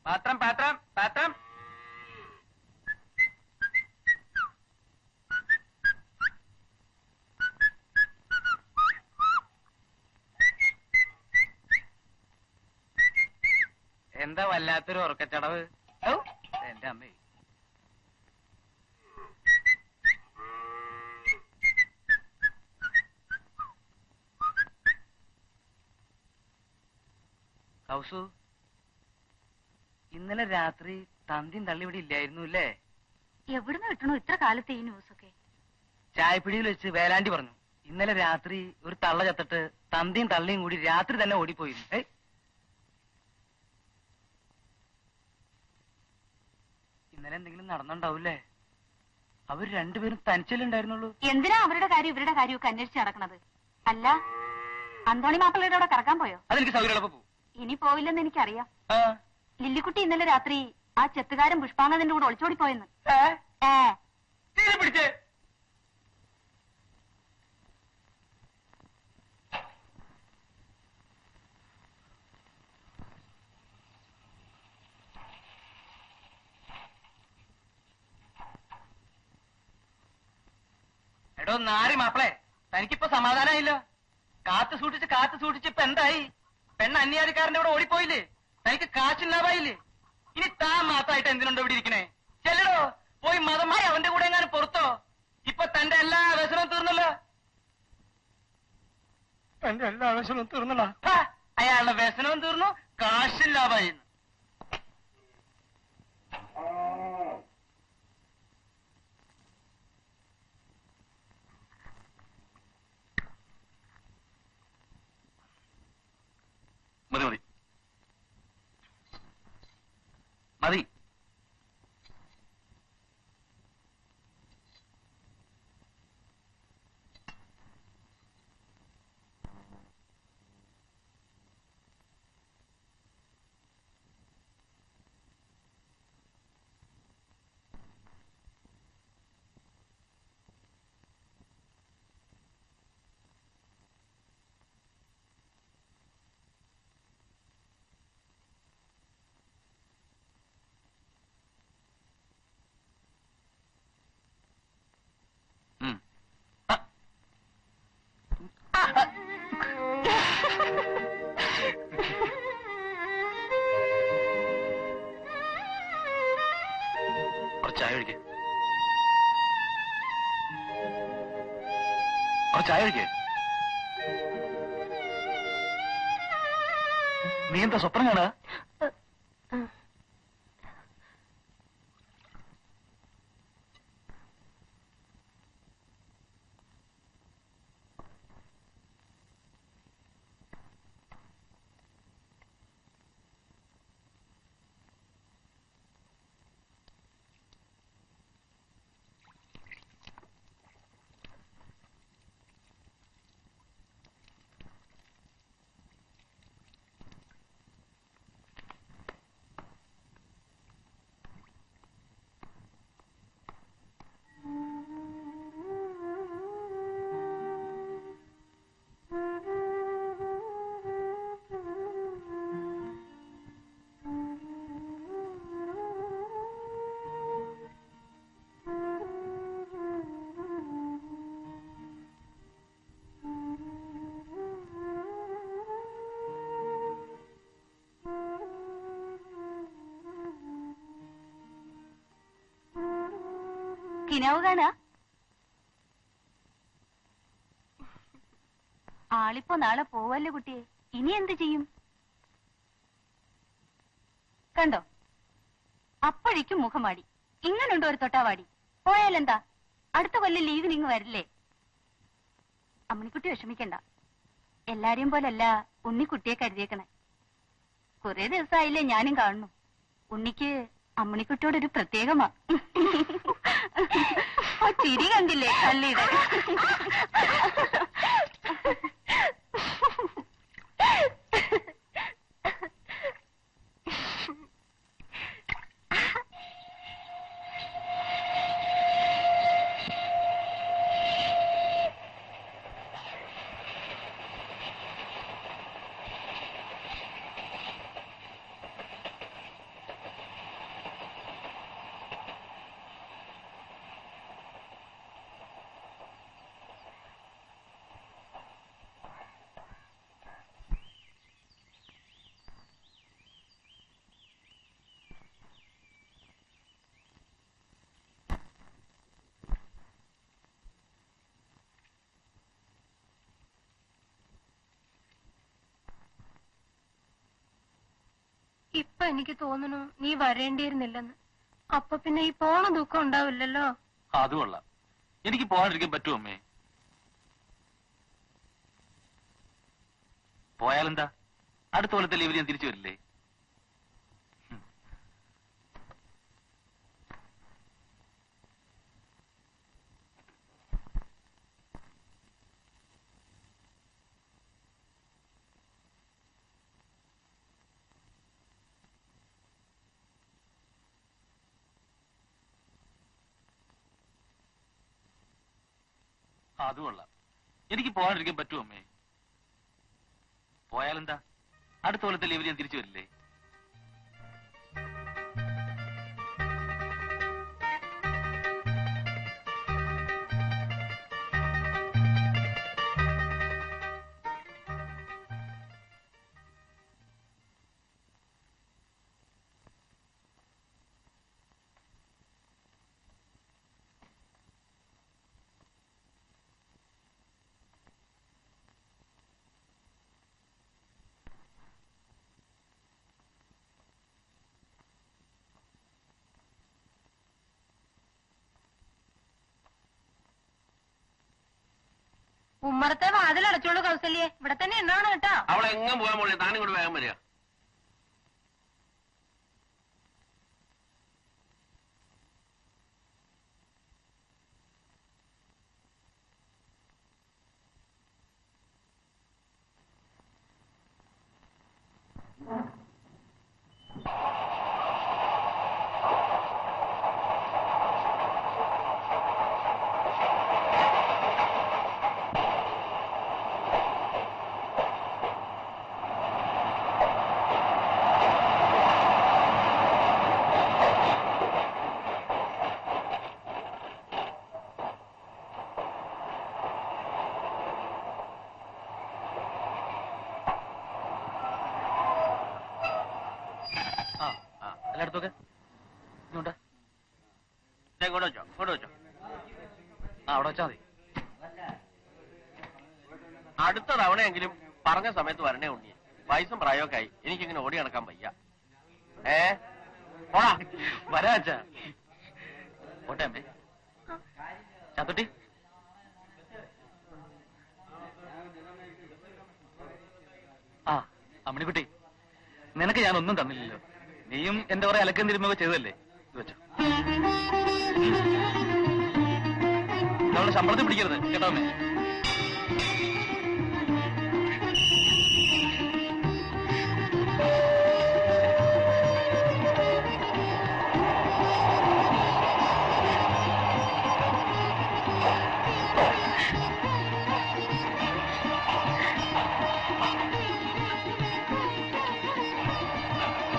പാത്രം പാത്രം പാത്രം. എന്താ വല്ലാത്തൊരു ഉറക്കച്ചടവ്. എന്റെ അമ്മേ. കൗസു, ഇന്നലെ രാത്രി തന്തിയും തള്ളി ഇവിടെ ഇല്ലായിരുന്നു അല്ലേ? എവിടുന്ന് കിട്ടണോ ഇത്ര കാലത്തെ ഈ ന്യൂസൊക്കെ? ചായപ്പിടിയിൽ വെച്ച് വേലാണ്ടി പറഞ്ഞു ഇന്നലെ രാത്രി ഒരു തള്ള ചത്തിട്ട് തന്തിയും തള്ളിയും കൂടി രാത്രി തന്നെ ഓടിപ്പോയിരുന്നു. ഇന്നലെ എന്തെങ്കിലും നടന്നുണ്ടാവൂല്ലേ? അവർ രണ്ടുപേരും തനിച്ചല്ലേ ഉണ്ടായിരുന്നുള്ളൂ. എന്തിനാ അവരുടെ കാര്യം ഇവരുടെ കാര്യമൊക്കെ അന്വേഷിച്ച് നടക്കണത്? അല്ല, അന്തോണി മാപ്പിളയുടെ അവിടെ കറക്കാൻ പോയോ? അതെനിക്ക് സൗകര്യമുള്ളപ്പോ പോകും. ഇനി പോവില്ലെന്ന് എനിക്കറിയാം. ലില്ലിക്കുട്ടി ഇന്നലെ രാത്രി ആ ചെത്തുകാരൻ പുഷ്പാങ്കന്റെ കൂടെ ഒളിച്ചോടി പോയെന്ന്. പിടിച്ചേ. എടോ നാരി മാപ്പിളെ, തനിക്കിപ്പോ സമാധാനമായില്ലോ? കാത്തു സൂക്ഷിച്ച് ഇപ്പൊ എന്തായി? പെണ്ണ് അന്യാധികാരന്റെ ഇവിടെ ഓടിപ്പോയില്ലേ? തനിക്ക് കാശില്ലാതായില്ലേ? ഇനി താൻ മാത്രമായിട്ട് എന്തിനുണ്ടോ ഇവിടെ ഇരിക്കണേ? ചെല്ലടോ, പോയി മതമായി അവന്റെ കൂടെ എങ്ങാനും പുറത്തോ. ഇപ്പൊ തന്റെ എല്ലാ വ്യസനവും തീർന്നല്ലോ. എന്റെ എല്ലാ വ്യസനവും തീർന്നല്ലോ. അയാളുടെ വ്യസനവും തീർന്നു, കാശില്ലാതായി. മതി മതി മതി. ചായ കഴിക്കേ. ചായ കഴിക്കേ. നീ എന്താ സ്വപ്നം കാണാ? കിനാവ് കാണാ? ആളിപ്പോ നാളെ പോവല്ലേ കുട്ടിയെ, ഇനി എന്ത് ചെയ്യും? കണ്ടോ, അപ്പോഴേക്കും മുഖമാടി. ഇങ്ങനുണ്ടോ ഒരു തൊട്ടാവാടി? പോയാലെന്താ, അടുത്ത കൊല്ലം ലീവിന് ഇങ്ങ് വരില്ലേ? അമ്മണിക്കുട്ടി വിഷമിക്കണ്ട, എല്ലാരെയും പോലല്ല ഉണ്ണിക്കുട്ടിയെ കരുതിയേക്കണേ. കുറെ ദിവസമായില്ലേ ഞാനും കാണുന്നു. ഉണ്ണിക്ക് അമ്മണിക്കുട്ടിയോടൊരു പ്രത്യേകമാ. ആ ചിരി കണ്ടില്ലേ കള്ളിയുടെ? എനിക്ക് തോന്നുന്നു നീ വരേണ്ടിയിരുന്നില്ലെന്ന്. അപ്പൊ പിന്നെ ഈ പോണ ദുഃഖം ഉണ്ടാവില്ലല്ലോ. അത് കൊള്ളാം. എനിക്ക് പോകാണ്ടിരിക്കാൻ പറ്റുമോ അമ്മേ? പോയാലെന്താ, അടുത്ത കൊല്ലത്തെ ലീവിൽ ഞാൻ തിരിച്ചു വരില്ലേ? അത് കൊള്ളാം. എനിക്ക് പോകാണ്ടിരിക്കാൻ പറ്റുമോ അമ്മേ? പോയാലെന്താ, അടുത്ത കൊല്ലത്തെ ലീവിൽ ഞാൻ തിരിച്ചു വരില്ലേ? ഉമ്മറത്തെ വാതിലടച്ചോളൂ കൗസല്യെ, ഇവിടെ തന്നെ എന്നാണ് കേട്ടോ. അവളെ എങ്ങും പോകാൻ പോളി, താനും കൂടെ വേഗം വരിക. എല്ലായിടത്തൊക്കെ ഇങ്ങോട്ട് ഇങ്ങോട്ട് വെച്ചോ, ഇങ്ങോട്ട് വെച്ചോ. അവിടെ വെച്ചാ മതി. അടുത്ത തവണയെങ്കിലും പറഞ്ഞ സമയത്ത് വരണേ ഉണ്ണി. വയസ്സും പ്രായമൊക്കെ ആയി, എനിക്കിങ്ങനെ ഓടി നടക്കാൻ വയ്യ. പോടാ. വരാ അച്ഛാ. പോട്ടെ അമ്മേ. ചാത്തുട്ടി, ആ അമ്മണിക്കുട്ടി, നിനക്ക് ഞാൻ ഒന്നും തന്നില്ലല്ലോ. നീയും എന്റെ കുറെ അലക്കം തിരുമ്പൊക്കെ ചെയ്തല്ലേ. ഇത് വെച്ചോ. നമ്മള് ശമ്പളത്തിൽ പിടിക്കരുത് കേട്ടോ അമ്മേ.